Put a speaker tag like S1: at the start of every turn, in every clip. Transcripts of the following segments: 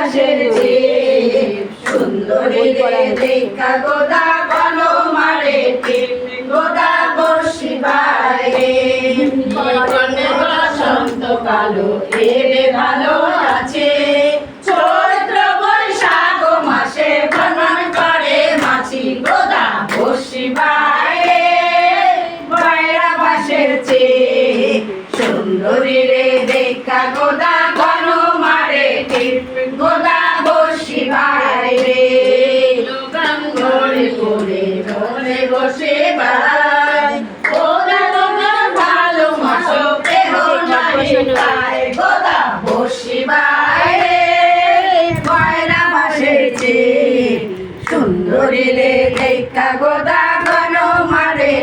S1: বাসের সুন্দরী রে দেখা গোদা বন মারে গোদা বর্ষি বাইরে বসন্ত কালো এরে ভালো আছে চৈত্র বৈশাখ মাসে ভ্রমণ করে মাছি গোদা বর্ষি বাইরে বাইরা বাসের সুন্দরী রে দেখা গোদা বন মারে গোদা বর্ষি বাইরে গঙ্গরে পড়ে মনে বসে বেড়ায় গোদা তোমার ভালো মাসো দেহ নাই গোদা বর্ষি বাইরে বাইরা বাসেছে সুন্দরী রে দেখা গোদা বন মারে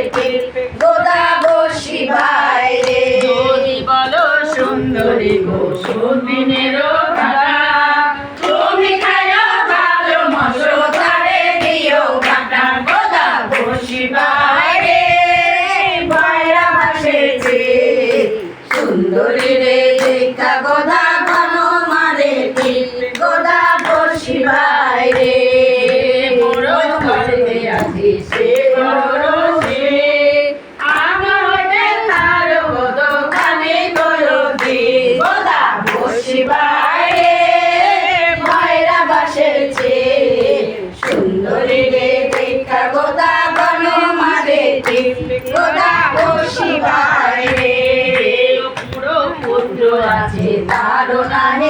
S1: গোদা বর্ষি বাইরে যদি বলো সুন্দরী গো সুদিনেরও কাটা তুমি খাইও ভালো মাসো তারে দিও কাটা গোদা বর্ষি বাইরে বাইরা বাসেছে সুন্দরী রে দেখা গোদা বন মারে গোদা বর্ষি বাইরে মোর ঘরে আছি সে ঘরে আমার হইতে তার দোকানে গরদি গোদা বর্ষি বাইরে বাইরা বাসেছে সুন্দরী রে দেখা গোদা বন মারে গোদা বর্ষি বাইরে পুরো পুত্র আছে তার নাই